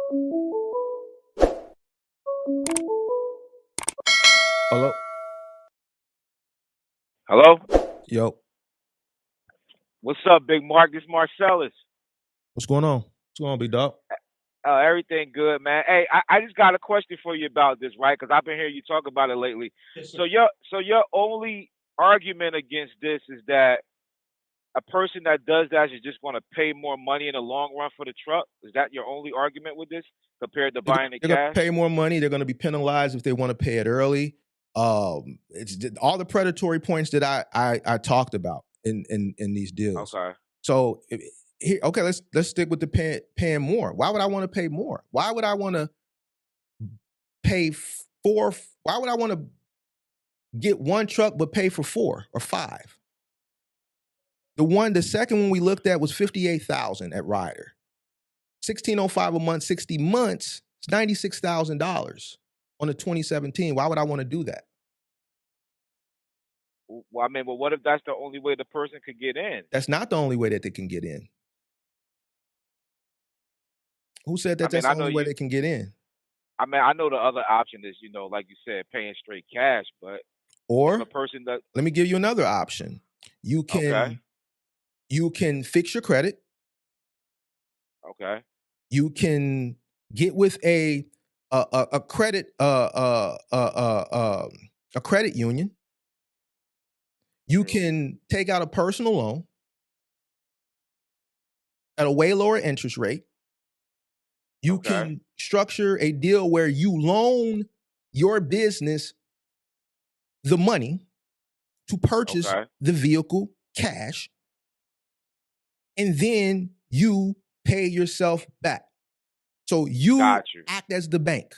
Hello? Hello? Yo, What's up, Big Mark? This Marcellus. what's going on? What's going on, big dog? Everything good, man. Hey, I just got a question for you about this, right? Because I've been hearing you talk about it lately. Yes, sir. So your only argument against this is that a person that does that is just going to pay more money in the long run for the truck. Is that your only argument with this compared to buying it They're gonna cash? pay more money. They're gonna be penalized if they want to pay it early. It's all the predatory points that I talked about in these deals. Okay. So here, okay, let's stick with the paying more. Why would I want to pay more? Why would I want to pay four? Why would I want to get one truck but pay for four or five? The second one we looked at was 58,000 at Ryder. 1605 a month, 60 months, it's $96,000 on the 2017. Why would I want to do that? Well, I mean, but what if that's the only way the person could get in? That's not the only way that they can get in. Who said I that mean, that's the I know only way you. they can get in? I mean, I know the other option is, like you said, paying straight cash. But if Or a person that, let me give you another option. You okay, can you can fix your credit. okay, You can get with a credit a credit union. You true, can take out a personal loan at a way lower interest rate. You okay, can structure a deal where you loan your business the money to purchase okay, the vehicle cash, and then you pay yourself back. So you got you, act as the bank.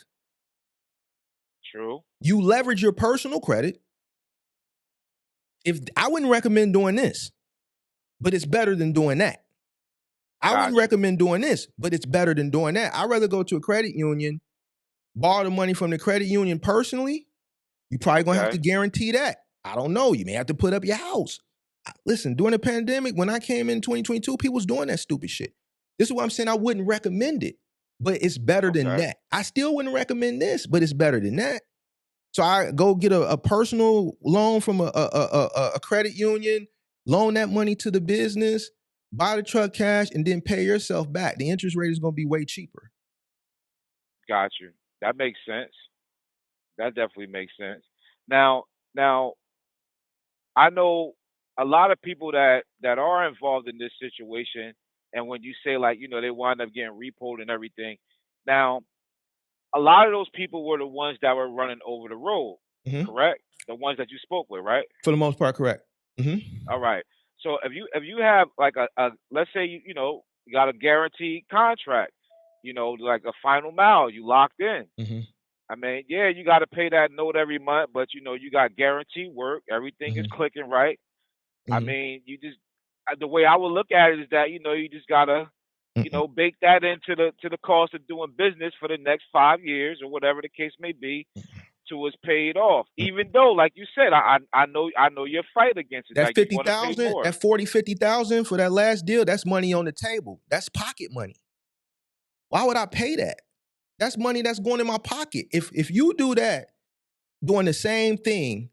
true, You leverage your personal credit. If I wouldn't recommend doing this, but it's better than doing that. I got wouldn't you, recommend doing this, but it's better than doing that. I'd rather go to a credit union, borrow the money from the credit union personally. You're probably gonna have to okay, guarantee that. I don't know. You may have to put up your house. Listen, during the pandemic, when I came in 2022, people was doing that stupid shit. This is why I'm saying I wouldn't recommend it, but it's better than okay, that. I still wouldn't recommend this, but it's better than that. So I go get a personal loan from a credit union, loan that money to the business, buy the truck cash, and then pay yourself back. The interest rate is going to be way cheaper. got you. That makes sense. That definitely makes sense. Now, I know a lot of people that are involved in this situation, and when you say like, they wind up getting repoed and everything. Now, a lot of those people were the ones that were running over the road, Mhm. correct? The ones that you spoke with, right? For the most part, correct. Mhm. All right. So if you have like a let's say you got a guaranteed contract, like a final mile, you locked in. Mhm. I mean, yeah, you got to pay that note every month, but you got guaranteed work. Everything is Mhm. clicking right. I Mhm. mean, you just the way I would look at it is that you just gotta Mhm. bake that into the cost of doing business for the next 5 years or whatever the case may be till it's paid off. Even though, like you said, I know your fight against it. That Like you want to pay 50,000, more. that 40, 50,000 for that last deal, that's money on the table. That's pocket money. Why would I pay that? That's money that's going in my pocket. If you do that doing the same thing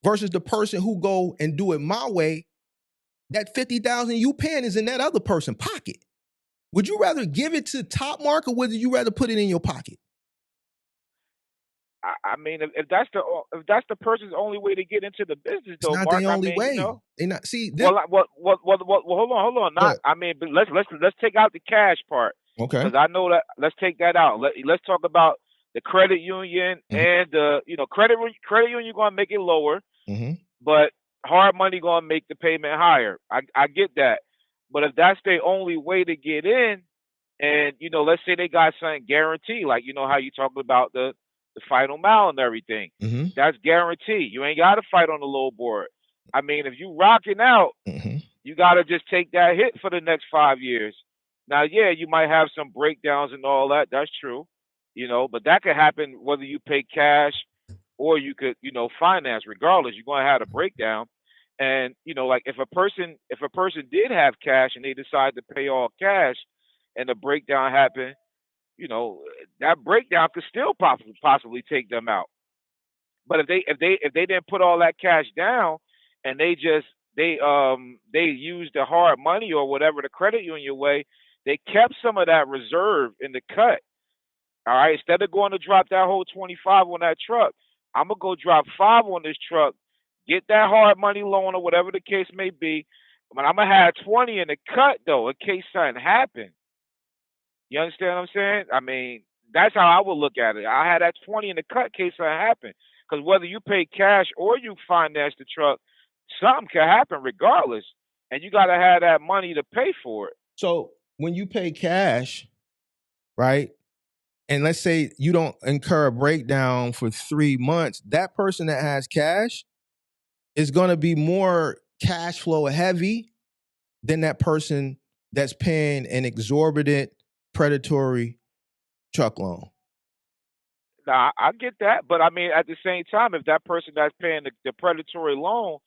versus the person who go and do it my way, that 50,000 you paying is in that other person's pocket. Would you rather give it to Top Mark or would you rather put it in your pocket? I mean, if that's the person's only way to get into the business, It's though, not Mark. the I only mean, way. They not see this. well, hold on. Go Not, ahead. I mean, but let's take out the cash part Okay. because I know that. Let's take that out. Let's talk about the credit union Mm-hmm. and the credit union going to make it lower, Mm-hmm. but hard money going to make the payment higher. I get that, but if that's their only way to get in, and let's say they got something guaranteed, like how you talking about the final mile and everything, Mm-hmm. that's guaranteed. You ain't got to fight on the low board. I mean, if you rocking out, Mm-hmm. you got to just take that hit for the next 5 years. Now, yeah, you might have some breakdowns and all that. That's true, but that could happen whether you pay cash or you could, finance. Regardless, you're going to have a breakdown. And like if a person did have cash and they decide to pay all cash, and the breakdown happened, that breakdown could still possibly take them out. But if they didn't put all that cash down and they used the hard money or whatever the credit union way, they kept some of that reserve in the cut. All right, instead of going to drop that whole 25 on that truck, I'm gonna go drop 5 on this truck, get that hard money loan or whatever the case may be. But I'm gonna have 20 in the cut though, in case something happens. You understand what I'm saying? I mean, that's how I would look at it. I had that 20 in the cut in case something happened. Because whether you pay cash or you finance the truck, something can happen regardless, and you got to have that money to pay for it. So when you pay cash, right? And let's say you don't incur a breakdown for 3 months, that person that has cash is going to be more cash flow heavy than that person that's paying an exorbitant predatory truck loan. Now, I get that, but I mean, at the same time, if that person that's paying the predatory loan,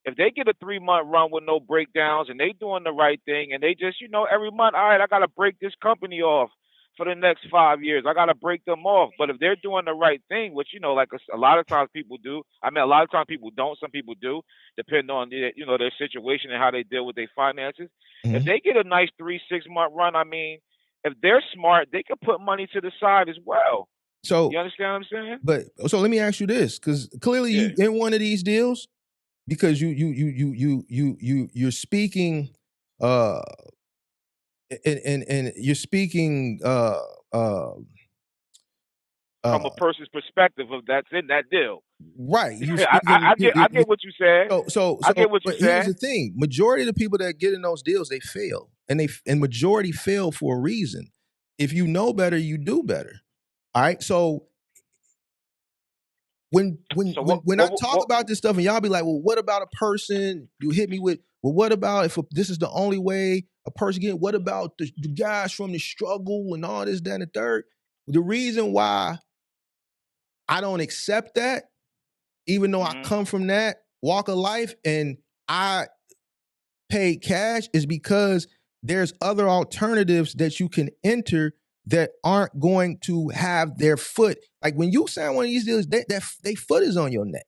if they get a 3 month run with no breakdowns and they doing the right thing and they just, every month, all right, I got to break this company off for the next 5 years. I got to break them off. But if they're doing the right thing, which, like a lot of times people do, I mean, a lot of times people don't, some people do, depending on, their situation and how they deal with their finances. Mm-hmm. If they get a nice 3-6 month run, I mean, if they're smart, they can put money to the side as well. So you understand what I'm saying? But so let me ask you this, because clearly you in one of these deals, because you're speaking and you're speaking from a person's perspective of that's in that deal. Right. I get what you said. So I get what you said. Here's the thing. Majority of the people that get in those deals, they fail. And majority fail for a reason. If you know better, you do better. All right. So when I talk about this stuff and y'all be like, well, what about a person? You hit me with, well, what about if this is the only way a person get? What about the guys from the struggle and all this, that, and the third? The reason why I don't accept that, even though I come from that walk of life and I pay cash, is because there's other alternatives that you can enter that aren't going to have their foot. Like when you sign one of these deals, they foot is on your neck.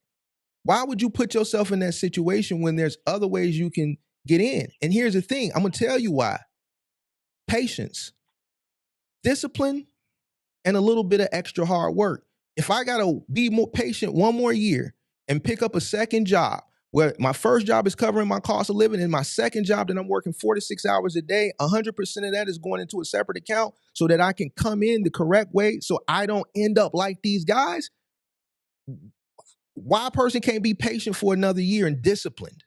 Why would you put yourself in that situation when there's other ways you can get in? And here's the thing, I'm going to tell you why. Patience, discipline, and a little bit of extra hard work. If I got to be more patient one more year and pick up a second job, where my first job is covering my cost of living, and my second job that I'm working 46 hours a day, 100% of that is going into a separate account so that I can come in the correct way so I don't end up like these guys. Why a person can't be patient for another year and disciplined?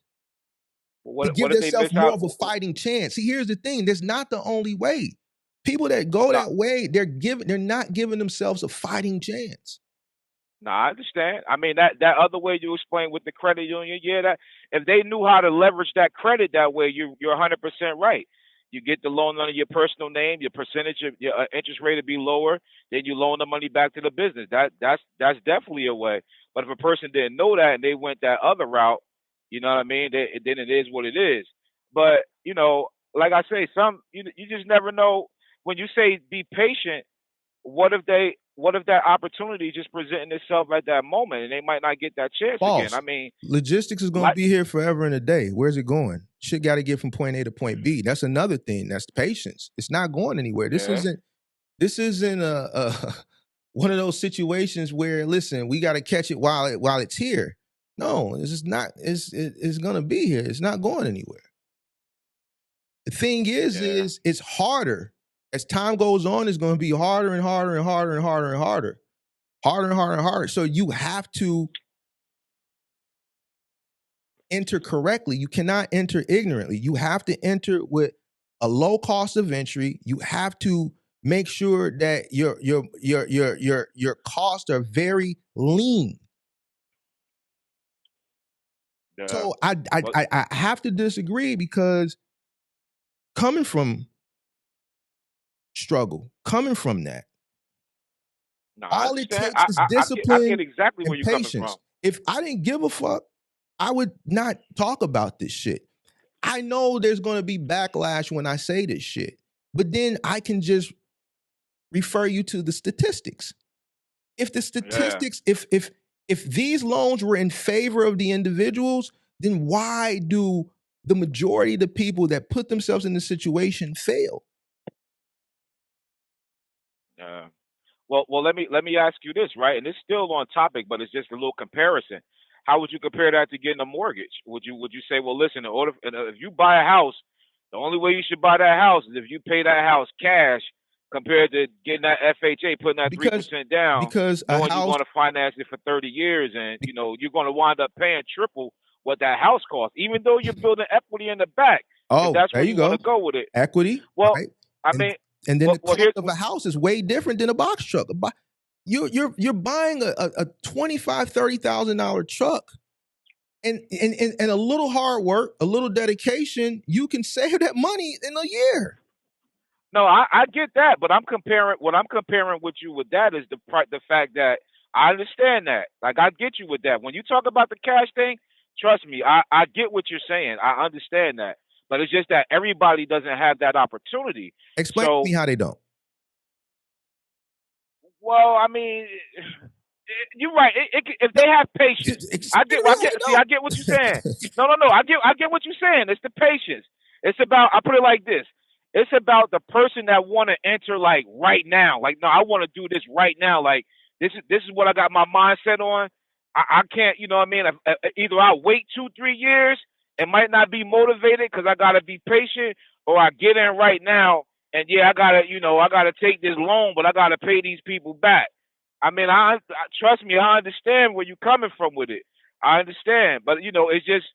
To give themselves more of a fighting chance. See, here's the thing. That's not the only way. People that go that way, they're not giving themselves a fighting chance. No, I understand. I mean, that other way you explained with the credit union, that if they knew how to leverage that credit that way, you're 100% right. You get the loan under your personal name, your percentage of your interest rate would be lower, then you loan the money back to the business. That's definitely a way. But if a person didn't know that and they went that other route, you know what I mean? Then it is what it is. But like I say, you just never know. When you say be patient, what if that opportunity just presenting itself at that moment and they might not get that chance again? I mean, logistics is going to be here forever and a day. Where's it going? Shit got to get from point A to point B. That's another thing. That's patience. It's not going anywhere. This isn't a one of those situations where, listen, we got to catch it while it's here. No, this is not. It's going to be here. It's not going anywhere. The thing is it's harder. As time goes on, it's going to be harder and harder and harder and harder and harder. Harder and harder and harder. So you have to enter correctly. You cannot enter ignorantly. You have to enter with a low cost of entry. You have to make sure that your costs are very lean. Yeah. So I have to disagree, because coming from struggle, coming from that, all it takes is discipline. I get exactly where you're coming from. If I didn't give a fuck, I would not talk about this shit. I know there's going to be backlash when I say this shit, but then I can just refer you to the statistics. If the statistics, if these loans were in favor of the individuals, then why do the majority of the people that put themselves in the situation fail? Well, let me ask you this, right? And it's still on topic, but it's just a little comparison. How would you compare that to getting a mortgage? Would you say, well, listen, if you buy a house, the only way you should buy that house is if you pay that house cash compared to getting that FHA, putting that 3% down, because knowing you're going to finance it for 30 years, and you're going to wind up paying triple what that house costs, even though you're building equity in the back. Oh, if that's there where you want go. to go with it. Equity. Well, right? I mean, and then the cost here's of a house is way different than a box truck. You're buying a $25,000-$30,000 truck, and a little hard work, a little dedication, you can save that money in a year. No, I get that, but I'm comparing with you with that is the fact that I understand that. Like, I get you with that. When you talk about the cash thing, trust me, I get what you're saying. I understand that. But it's just that everybody doesn't have that opportunity. Explain to me how they don't. Well, I mean, you're right. If they have patience, I get what you're saying. No. I get what you're saying. It's the patience. It's about. I put it like this. It's about the person that want to enter like right now. Like, no, I want to do this right now. Like, this is what I got my mindset on. I can't. You know what I mean? Either I wait 2-3 years and might not be motivated because I gotta be patient, or I get in right now. And yeah, I gotta take this loan, but I gotta pay these people back. I mean, I trust me, I understand where you're coming from with it. I understand, but it's just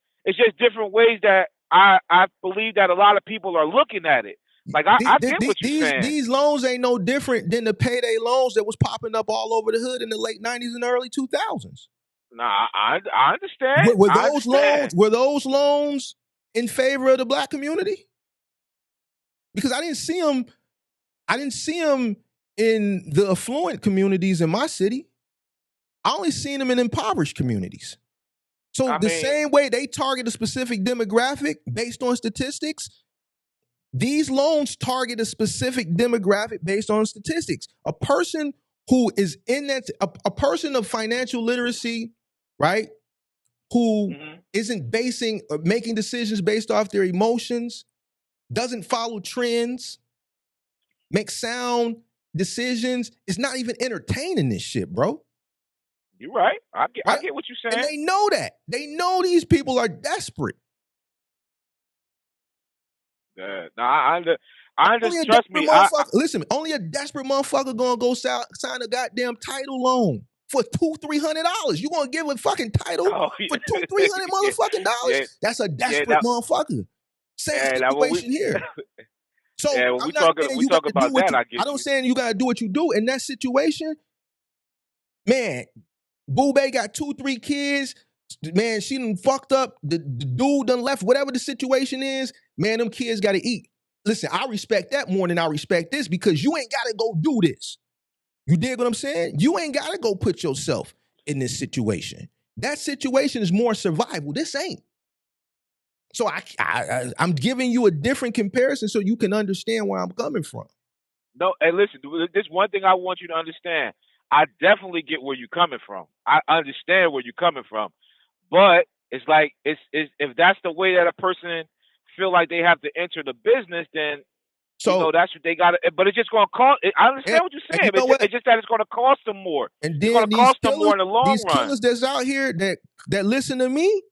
different ways that I believe that a lot of people are looking at it. Like, I get what you're saying. These loans ain't no different than the payday loans that was popping up all over the hood in the late 90s and early 2000s. Nah, I understand. Were those loans in favor of the black community? Because I didn't see them in the affluent communities in my city. I only seen them in impoverished communities. So same way they target a specific demographic based on statistics, these loans target a specific demographic based on statistics. A person who is in that, a person of financial literacy, right? Who isn't making decisions based off their emotions, doesn't follow trends, makes sound decisions, is not even entertaining this shit, bro. You're right. I get what you're saying. And they know that. They know these people are desperate. I trust me. Listen, only a desperate motherfucker gonna go sign a goddamn title loan for $200-$300. You gonna give a fucking title for $200-$300 motherfucking dollars? Yeah, that's a desperate motherfucker. Same situation here. So when we talk about that, I get you. I don't saying you gotta do what you do in that situation. Man, Boo Bay got 2-3 kids. Man, she done fucked up. The dude done left. Whatever the situation is, man, them kids gotta eat. Listen, I respect that more than I respect this, because you ain't gotta go do this. You dig what I'm saying? You ain't gotta go put yourself in this situation. That situation is more survival. This ain't. So I'm giving you a different comparison so you can understand where I'm coming from. No, and listen, this one thing I want you to understand. I definitely get where you're coming from. I understand where you're coming from. But it's like, it's if that's the way that a person feel like they have to enter the business, then that's what they got to. But it's just going to cost. I understand what you're saying. It's just that it's going to cost them more. And then it's going to cost them more in the long run. These killers that's out here that listen to me,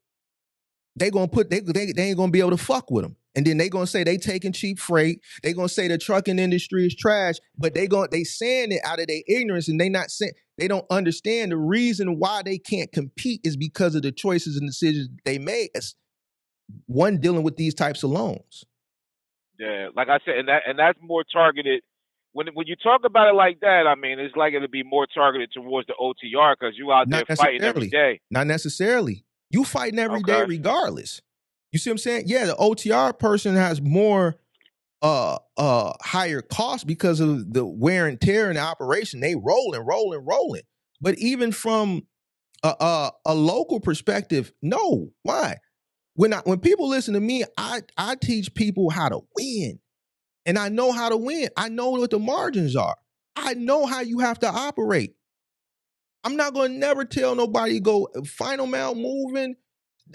they ain't gonna be able to fuck with them. And then they gonna say they taking cheap freight. They gonna say the trucking industry is trash, but they saying it out of their ignorance, and they don't understand the reason why they can't compete is because of the choices and decisions they made. As one dealing with these types of loans. Yeah, like I said, and that's more targeted. When you talk about it like that, I mean, it's like it'll be more targeted towards the OTR because you out there fighting every day. Not necessarily. You fighting every day regardless. You see what I'm saying? Yeah, the OTR person has more higher cost because of the wear and tear in the operation. They rolling. But even from a local perspective, no. Why? When people listen to me, I teach people how to win. And I know how to win. I know what the margins are. I know how you have to operate. I'm not going to never tell nobody go final mile moving.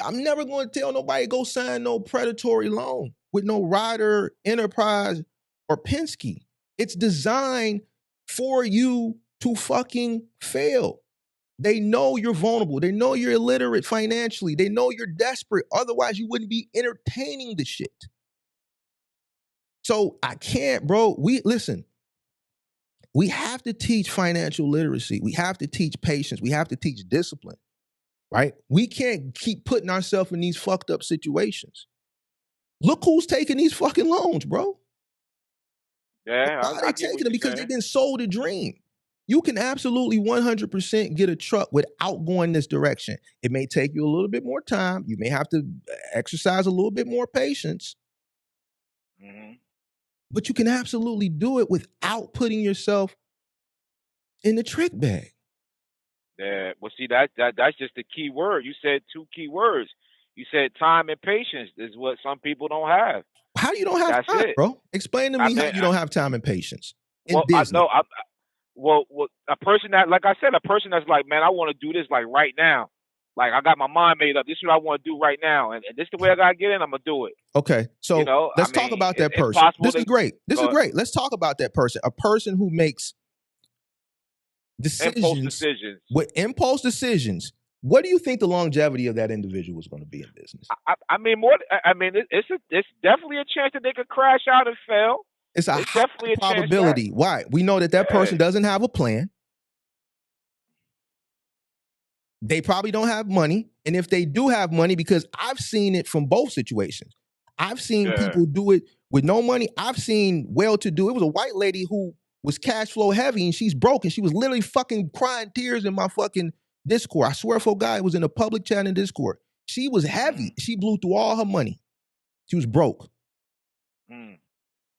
I'm never going to tell nobody go sign no predatory loan with no Ryder, Enterprise, or Penske. It's designed for you to fucking fail. They know you're vulnerable. They know you're illiterate financially. They know you're desperate. Otherwise, you wouldn't be entertaining the shit. So I can't, bro. Listen. We have to teach financial literacy. We have to teach patience. We have to teach discipline, right? We can't keep putting ourselves in these fucked up situations. Look who's taking these fucking loans, bro. Yeah, Why are I they get what taking them? you're Because saying. they've been sold a dream. You can absolutely 100% get a truck without going this direction. It may take you a little bit more time. You may have to exercise a little bit more patience. Mm-hmm. But you can absolutely do it without putting yourself in the trick bag. Yeah. Well, see, that's just the key word. You said 2 key words. You said time and patience is what some people don't have. How you don't have That's time, it. bro? Explain to I me how mean, you don't have time and patience in well, I business. know. Well, a person that, like I said, a person that's like, man, I want to do this like right now. Like I got my mind made up. This is what I want to do right now, and this is the way I gotta get in. I'm gonna do it. Okay, You so know, I let's talk mean, about that it's person. possible This is to great. This is go great. Let's talk about that person. A person who makes impulse decisions decisions. with impulse decisions. What do you think the longevity of that individual is going to be in business? I mean, more. I mean, it's definitely a chance that they could crash out and fail. It's a It's high definitely a chance that. probability. Why? We know that Yeah. person doesn't have a plan. They probably don't have money. And if they do have money, because I've seen it from both situations. I've seen Yeah. people do it with no money. I've seen well-to-do. It was a white lady who was cash flow heavy and she's broke and she was literally fucking crying tears in my fucking Discord. I swear for God, it was in a public chat in Discord. She was heavy. She blew through all her money. She was broke. Mm.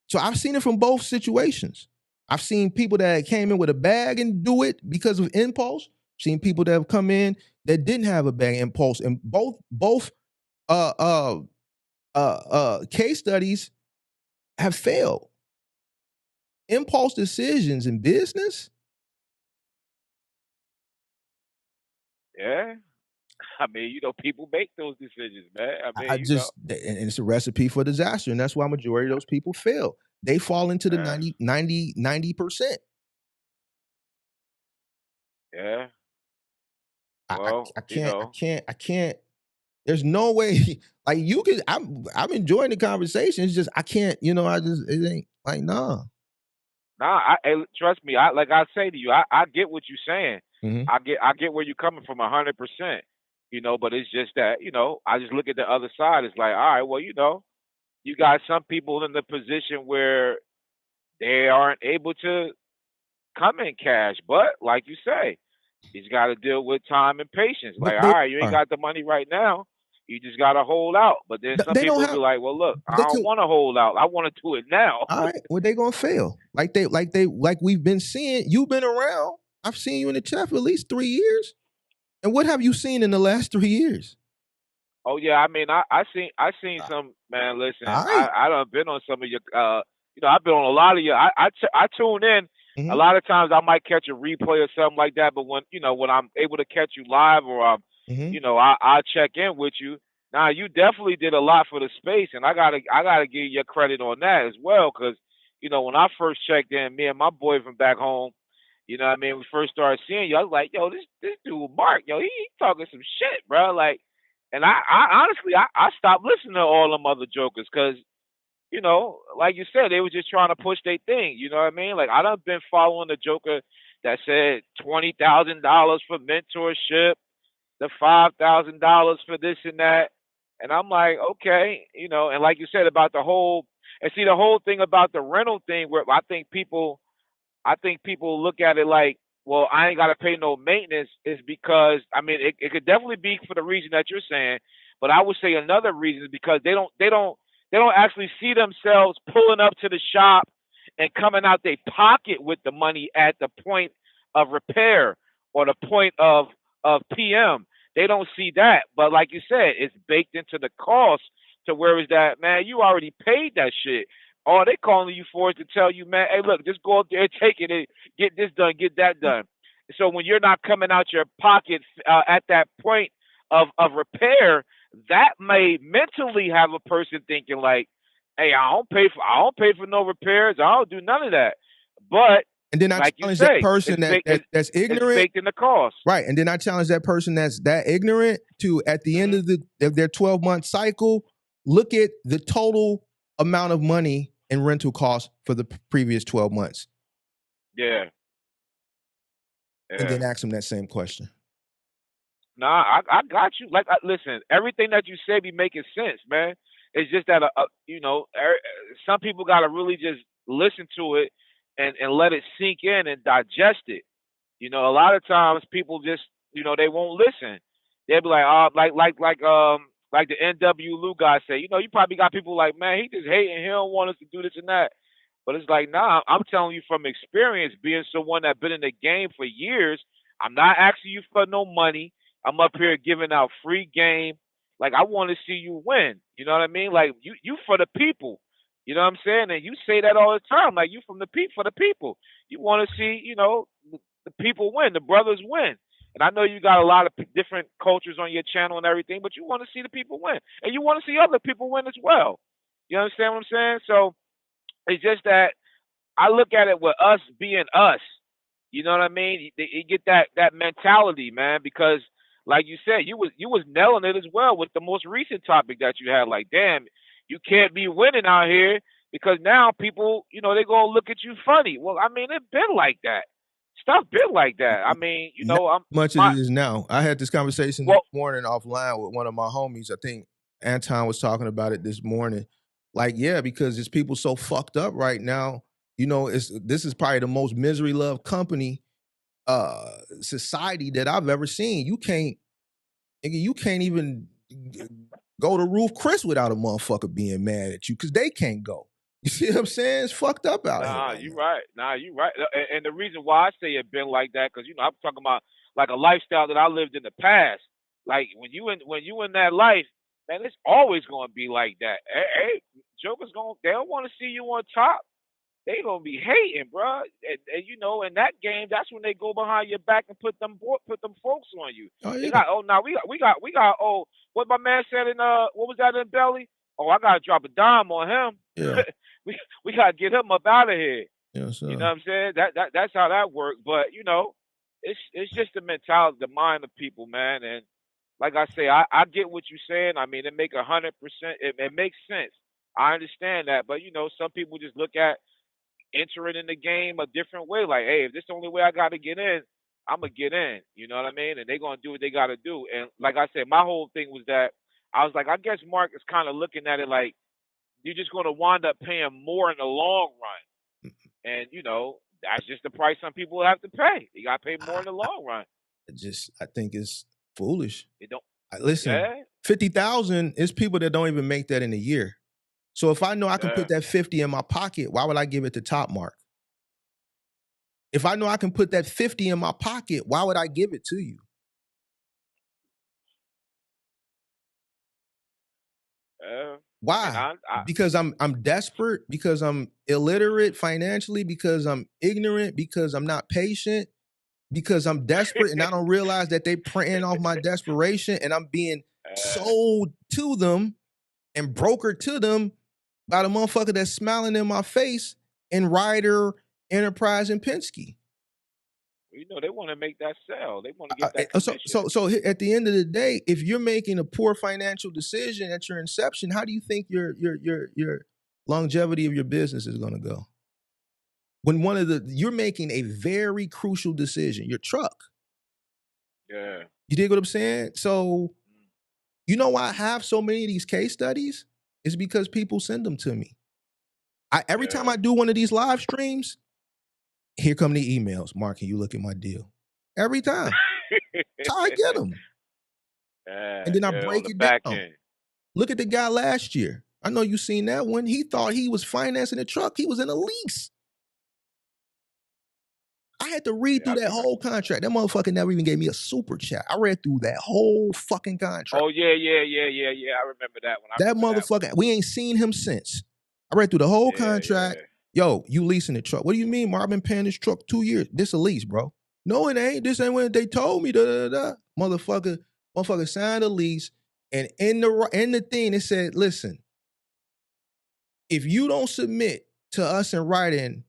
So I've seen it from both situations. I've seen people that came in with a bag and do it because of impulse. I've seen people that have come in that didn't have a bag impulse, and both case studies have failed. Impulse decisions in business. Yeah. I mean, people make those decisions, man. I mean, And it's a recipe for disaster, and that's why majority of those people fail. They fall into the Yeah. 90%. Yeah. I, I, Well, I can't. There's no way. Like you can. I'm enjoying the conversation. It's just I can't. It ain't like nah. Nah, trust me. Like I say to you, I get what you're saying. Mm-hmm. I get where you're coming from 100%. But it's just that I just look at the other side. It's like, all right, well, you got some people in the position where they aren't able to come in cash, but like you say, he's got to deal with time and patience. Like, But all they right, you ain't are. got the money right now. You just got to hold out. But then some They don't people be have. like, well, look, I They don't can. want to hold out. I want to do it now. All right. Well, they gonna fail. Like we've been seeing. You've been around. I've seen you in the chat for at least 3 years. And what have you seen in the last 3 years? Oh yeah, I mean, I seen some, man. Listen, All right. I done been on some of your, I've been on a lot of your. I tune in. A Mm-hmm. lot of times I might catch a replay or something like that, but when I'm able to catch you live or Mm-hmm. I check in with you. Now you definitely did a lot for the space, and I gotta give you credit on that as well, because when I first checked in, me and my boy from back home, what I mean, we first started seeing you, I was like, yo, this dude Mark, yo, he talking some shit, bro, like. And I honestly, I stopped listening to all them other jokers because, like you said, they were just trying to push their thing. You know what I mean? Like, I done been following the joker that said $20,000 for mentorship, the $5,000 for this and that. And I'm like, okay, and like you said about the whole thing about the rental thing where I think people look at it like, well, I ain't got to pay no maintenance is because, I mean, it could definitely be for the reason that you're saying, but I would say another reason is because they don't actually see themselves pulling up to the shop and coming out their pocket with the money at the point of repair or the point of PM. They don't see that, but like you said, it's baked into the cost to where is that, man, you already paid that shit. All they calling you for is to tell you, man, hey, look, just go up there and take it and get this done, get that done. So when you're not coming out your pocket at that point of repair, that may mentally have a person thinking like, hey, I don't pay for no repairs. I don't do none of that. But And then I like you challenge that say, person that's it's ignorant. baked in the cost. Right. And then I challenge that person that's that ignorant to, at the end of their 12-month cycle, look at the total amount of money in rental costs for the previous 12 months. Yeah. And then ask them that same question. Nah, I got you. Like, listen, everything that you say be making sense, man. It's just that, some people got to really just listen to it and let it sink in and digest it. You know, a lot of times people just, they won't listen. They'll be like, like the NW Lou guy said, you probably got people like, man, he just hating. He don't want us to do this and that. But it's like, nah, I'm telling you from experience, being someone that been in the game for years, I'm not asking you for no money. I'm up here giving out free game. Like, I want to see you win. You know what I mean? Like, you for the people. You know what I'm saying? And you say that all the time. Like, you from the for the people. You want to see, the people win, the brothers win. And I know you got a lot of different cultures on your channel and everything, but you want to see the people win. And you want to see other people win as well. You understand what I'm saying? So it's just that I look at it with us being us. You know what I mean? You get that mentality, man, because like you said, you was nailing it as well with the most recent topic that you had. Like, damn, you can't be winning out here because now people, they're gonna look at you funny. Well, I mean, it's been like that. Stuff been like that. I mean, Not much as it is now. I had this conversation this morning offline with one of my homies. I think Anton was talking about it this morning. Like, yeah, because it's people so fucked up right now. This is probably the most misery loved company society that I've ever seen. You can't even go to Roof Chris without a motherfucker being mad at you because they can't go. You see what I'm saying? It's fucked up out here. Nah, you right. Nah, you right. And the reason why I say it been like that, because I'm talking about like a lifestyle that I lived in the past. Like when you in that life, man, it's always gonna be like that. Hey, jokers they don't want to see you on top. They gonna be hating, bro. And in that game, that's when they go behind your back and put them folks on you. Oh, yeah. They got we got what my man said in what was that in Belly? Oh, I gotta drop a dime on him. Yeah. we gotta get him up out of here. Yeah, sir. You know what I'm saying? That's how that works. But it's just the mentality, the mind of people, man. And like I say, I get what you're saying. I mean, it make 100%. It makes sense. I understand that, but some people just look at entering in the game a different way. Like, hey, if this is the only way I got to get in, I'm gonna get in. You know what I mean? And they're gonna do what they got to do. And like I said, my whole thing was that I was like, I guess Mark is kind of looking at it like you're just gonna wind up paying more in the long run. And that's just the price some people have to pay. You got to pay more in the long run. I think it's foolish. It don't listen. Yeah. 50,000 is people that don't even make that in a year. So if I know I can put that 50 in my pocket, why would I give it to Top Mark? If I know I can put that 50 in my pocket, why would I give it to you? Why? Because I'm desperate, because I'm illiterate financially, because I'm ignorant, because I'm not patient, because I'm desperate and I don't realize that they printing off my desperation and I'm being sold to them and brokered to them by the motherfucker that's smiling in my face in Ryder, Enterprise, and Penske. They want to make that sell. They want to get that commission. So at the end of the day, if you're making a poor financial decision at your inception, how do you think your longevity of your business is going to go? When you're making a very crucial decision, your truck. Yeah. You dig what I'm saying? So, you know why I have so many of these case studies? It's because people send them to me. Every time I do one of these live streams, here come the emails. Mark, can you look at my deal? Every time. That's how I get them. And then I break it down. Look at the guy last year. I know you seen that one. He thought he was financing a truck. He was in a lease. I had to read through that whole contract. That motherfucker never even gave me a super chat. I read through that whole fucking contract. Oh, yeah. I remember that one. That motherfucker, we ain't seen him since. I read through the whole contract. Yo, you leasing the truck. What do you mean, Mark? I've been paying this truck 2 years. This a lease, bro. No, it ain't. This ain't what they told me. Motherfucker signed a lease, and in the thing, it said, listen, if you don't submit to us in writing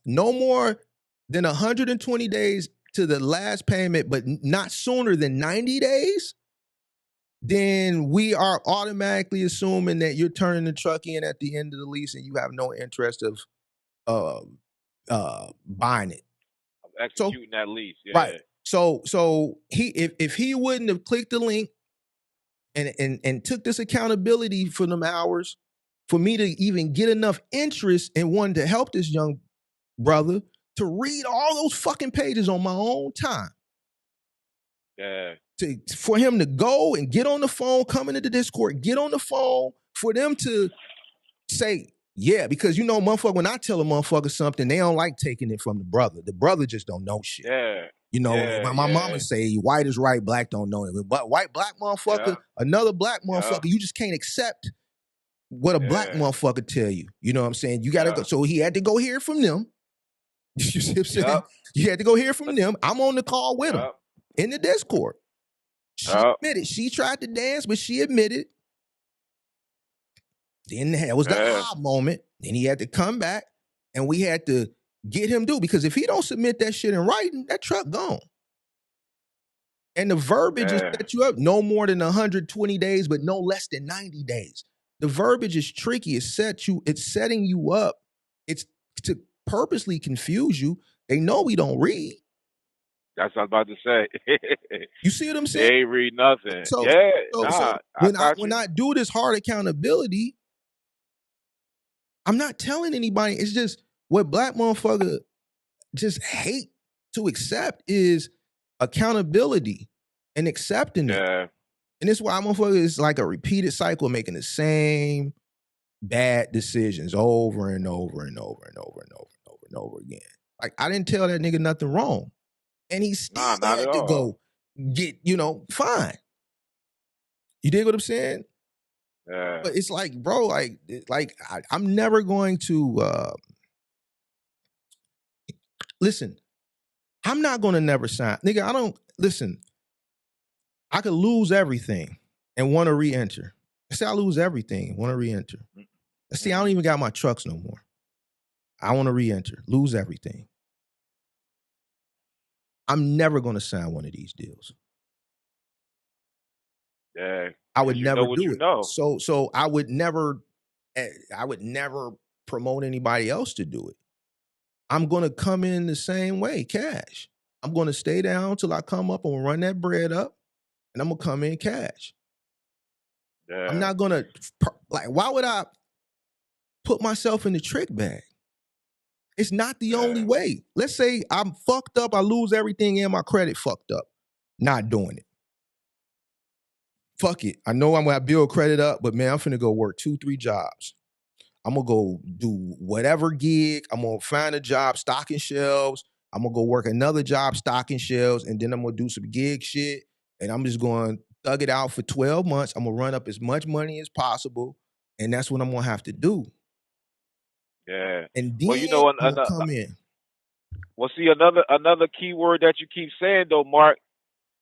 no more than 120 days to the last payment, but not sooner than 90 days, then we are automatically assuming that you're turning the truck in at the end of the lease and you have no interest of buying it. Executing that lease. Yeah. Right. So if he wouldn't have clicked the link and took this accountability for them hours for me to even get enough interest in wanting to help this young brother to read all those fucking pages on my own time. Yeah. For him to go and get on the phone, come into the Discord, get on the phone, for them to say, yeah, because you know, motherfucker, when I tell a motherfucker something, they don't like taking it from the brother. The brother just don't know shit. Yeah. You know, my mama say white is right, black don't know it. But black motherfucker, another black motherfucker, you just can't accept what a black motherfucker tell you. You know what I'm saying? You gotta go. So he had to go hear from them. You see what I'm saying? You had to go hear from them. I'm on the call with him in the Discord. She admitted. She tried to dance, but she admitted. Then it was the aha moment. Then he had to come back, and we had to get him due, because if he don't submit that shit in writing, that truck gone. And the verbiage is set you up no more than 120 days, but no less than 90 days. The verbiage is tricky. It's setting you up. It's to purposely confuse you. They know we don't read. That's what I was about to say. You see what I'm saying? They ain't read nothing. So when I do this hard accountability, I'm not telling anybody. It's just what black motherfucker just hate to accept is accountability and accepting it. And it's why motherfucker is like a repeated cycle, making the same bad decisions over and over and over and over and over and over and over again. Like, I didn't tell that nigga nothing wrong. And he still had to go get, fine. You dig what I'm saying? Yeah. But it's like, bro, I'm never going to listen. I'm not going to never sign. Nigga, I could lose everything and want to re-enter. Say I lose everything and want to re-enter. See, I don't even got my trucks no more. I want to re-enter, lose everything. I'm never going to sign one of these deals. Yeah. I would never do it. So I would never promote anybody else to do it. I'm going to come in the same way, cash. I'm going to stay down till I come up and run that bread up, and I'm going to come in cash. Yeah. I'm not going to, why would I put myself in the trick bag? It's not the only way. Let's say I'm fucked up, I lose everything and my credit fucked up. Not doing it. Fuck it. I know I'm going to build credit up, but man, I'm finna go work 2-3 jobs. I'm going to go do whatever gig. I'm going to find a job stocking shelves. I'm going to go work another job stocking shelves, and then I'm going to do some gig shit, and I'm just going to thug it out for 12 months. I'm going to run up as much money as possible, and that's what I'm going to have to do. Yeah. And then I'm gonna come in. Well, see, another key word that you keep saying, though, Mark,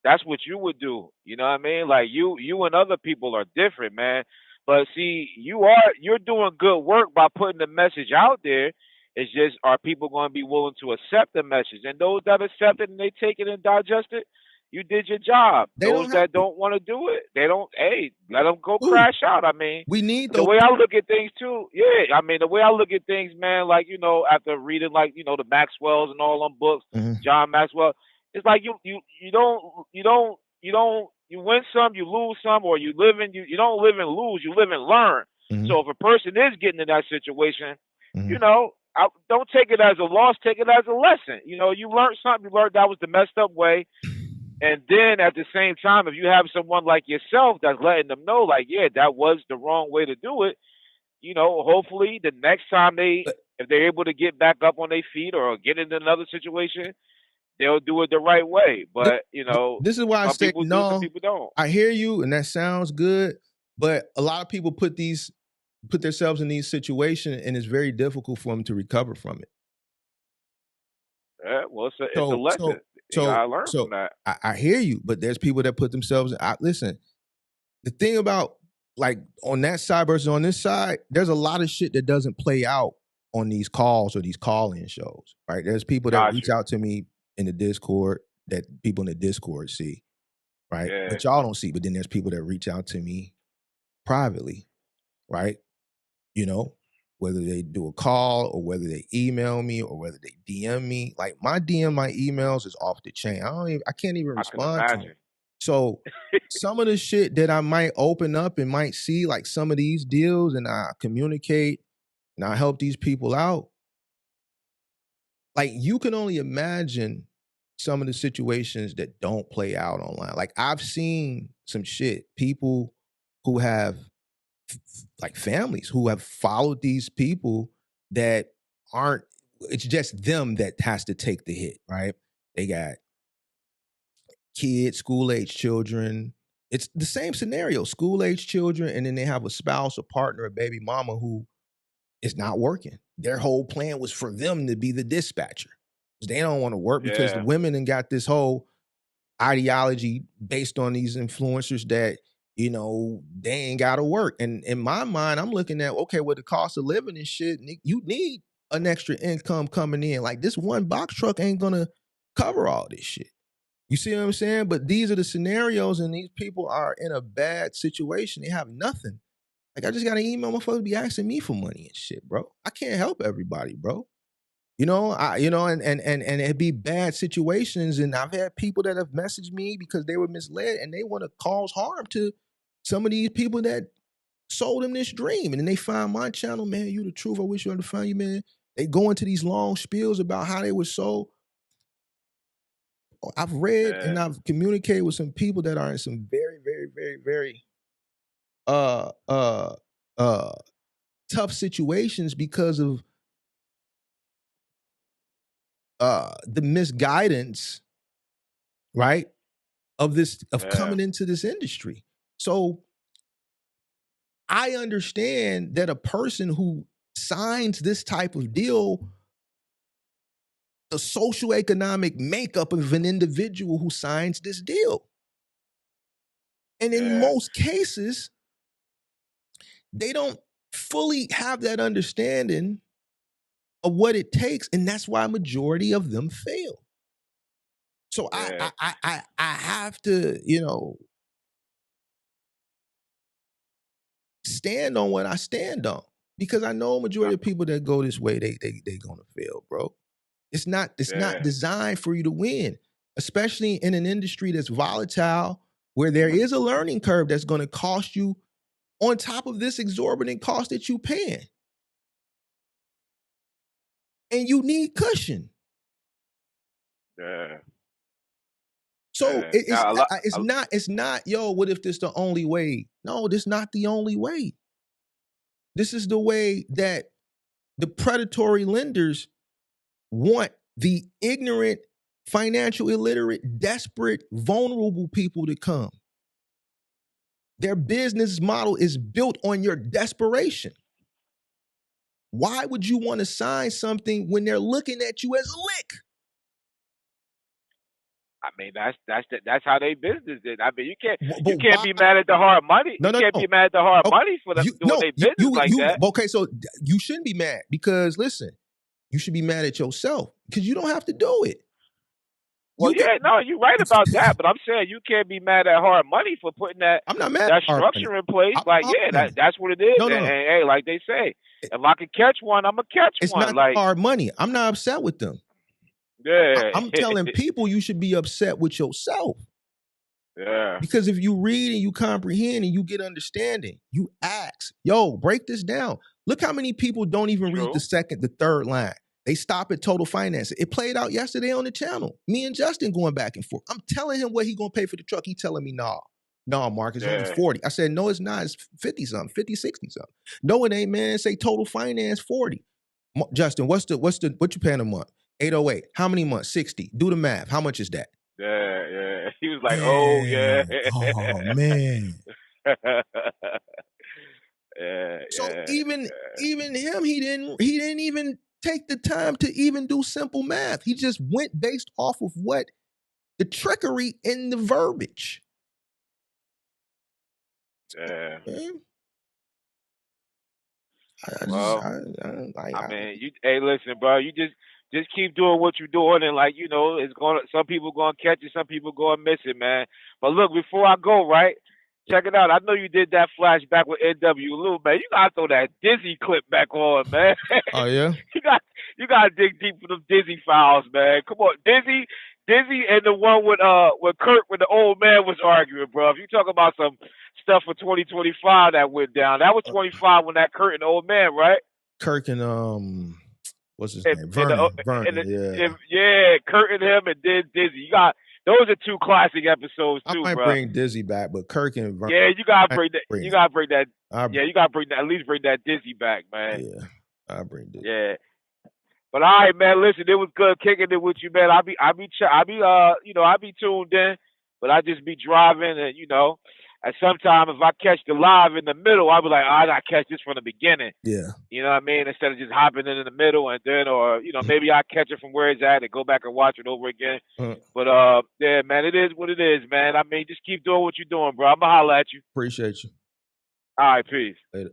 that's what you would do. You know what I mean? Like, you and other people are different, man. But see, you're doing good work by putting the message out there. It's just, are people going to be willing to accept the message? And those that accept it and they take it and digest it, you did your job. Those that don't want to do it, they don't. Hey, let them go crash out. I mean, we need the way I look at things too. Yeah, I mean, the way I look at things, man. Like, after reading the Maxwells and all them books, John Maxwell, it's like you win some, you lose some, or you don't live and lose, you live and learn. So if a person is getting in that situation, don't take it as a loss, take it as a lesson. You learned something. You learned that was the messed up way. And then at the same time, if you have someone like yourself that's letting them know, like, yeah, that was the wrong way to do it, hopefully the next time if they're able to get back up on their feet or get into another situation, they'll do it the right way. But, this is why I say, no, some people don't. I hear you, and that sounds good. But a lot of people put these put themselves in these situations, and it's very difficult for them to recover from it. Yeah, well, it's a lesson. You gotta learn from that. I hear you, but there's people that put themselves. Listen, the thing about like on that side versus on this side, there's a lot of shit that doesn't play out on these calls or these call-in shows, right? There's people that reach out to me in the Discord that people in the Discord see, right? Yeah. But y'all don't see. But then there's people that reach out to me privately, right? You know, whether they do a call or whether they email me or whether they DM me. Like my DM, my emails is off the chain. I can't even respond to them. So some of the shit that I might open up and might see, like some of these deals, and I communicate and I help these people out. Like you can only imagine some of the situations that don't play out online. Like I've seen some shit, people who have like families who have followed these people that aren't, it's just them that has to take the hit, right? They got kids, school-age children. It's the same scenario, school-age children, and then they have a spouse, a partner, a baby mama who is not working. Their whole plan was for them to be the dispatcher. They don't want to work because the women and got this whole ideology based on these influencers that, you know, they ain't got to work. And in my mind, I'm looking at, okay, with the cost of living and shit, you need an extra income coming in. Like this one box truck ain't going to cover all this shit. You see what I'm saying? But these are the scenarios, and these people are in a bad situation. They have nothing. Like I just got an email, motherfuckers be asking me for money and shit, bro. I can't help everybody, bro. You know, and it'd be bad situations. And I've had people that have messaged me because they were misled and they want to cause harm to some of these people that sold them this dream. And then they find my channel, man, you the truth. I wish you had to find you, man. They go into these long spiels about how they were sold. I've read and I've communicated with some people that are in some very, very, very, very tough situations because of the misguidance, right, of coming into this industry. So I understand that a person who signs this type of deal, the socioeconomic makeup of an individual who signs this deal. And in most cases, they don't fully have that understanding of what it takes, and that's why a majority of them fail. So I have to, you know, stand on what I stand on, because I know a majority of people that go this way, they gonna fail, bro. It's not designed for you to win, especially in an industry that's volatile, where there is a learning curve that's gonna cost you on top of this exorbitant cost that you paying. And you need cushion. So it's not, yo, what if this the only way? No, this not the only way. This is the way that the predatory lenders want the ignorant, financial illiterate, desperate, vulnerable people to come. Their business model is built on your desperation. Why would you want to sign something when they're looking at you as a lick? I mean, that's how they business is. I mean, you can't be mad at the hard money. You can't be mad at the hard money for them doing their business like that. Okay, so you shouldn't be mad, because listen, you should be mad at yourself because you don't have to do it. Well, you're right about that, but I'm saying you can't be mad at hard money for putting that. I'm not mad that structure in place. That's what it is. And hey, like they say, if I can catch one, I'm gonna catch one. It's not like hard money. I'm not upset with them. Yeah. I'm telling people you should be upset with yourself. Yeah. Because if you read and you comprehend and you get understanding, you ask, yo, break this down. Look how many people don't even read the second, the third line. They stop at total finance. It played out yesterday on the channel. Me and Justin going back and forth. I'm telling him what he gonna pay for the truck. He telling me, nah, Mark, it's only 40. I said, no, it's not. It's 50 something, 50, 60 something. No, it ain't, man. Say total finance 40. Justin, what you paying a month? 808. How many months? 60. Do the math. How much is that? Yeah. He was like, oh, yeah. Oh, man. So even him, he didn't even take the time to even do simple math. He just went based off of what the trickery in the verbiage. Yeah. Man, I mean, hey, listen, bro, you just keep doing what you're doing, and like it's going. Some people gonna catch it, some people gonna miss it, man. But look, before I go, right, check it out. I know you did that flashback with NW Lou, man. You gotta throw that Dizzy clip back on, man. Oh yeah. You gotta dig deep for them Dizzy files, man. Come on, Dizzy, and the one with Kurt when the old man was arguing, bro. If you talk about some stuff for 2025 that went down, that was 25 when that Kurt and the old man, right? Kirk and what's his name? And Vernon, yeah. Yeah, Kurt and him, and then Dizzy. You got those are two classic episodes too, I might bro. bring Dizzy back, but Kirk and Vernon. Yeah, you gotta bring that. You gotta bring that. Yeah, you gotta bring that. At least bring that Dizzy back, man. Yeah, I'll bring Dizzy. Yeah. But all right, man. Listen, it was good kicking it with you, man. I be tuned in, but I just be driving, and and sometimes if I catch the live in the middle, I'll be like, I gotta catch this from the beginning. Yeah. You know what I mean? Instead of just hopping in the middle and then, or maybe I catch it from where it's at and go back and watch it over again. But yeah, man, it is what it is, man. I mean, just keep doing what you're doing, bro. I'ma holler at you. Appreciate you. All right, peace. Later.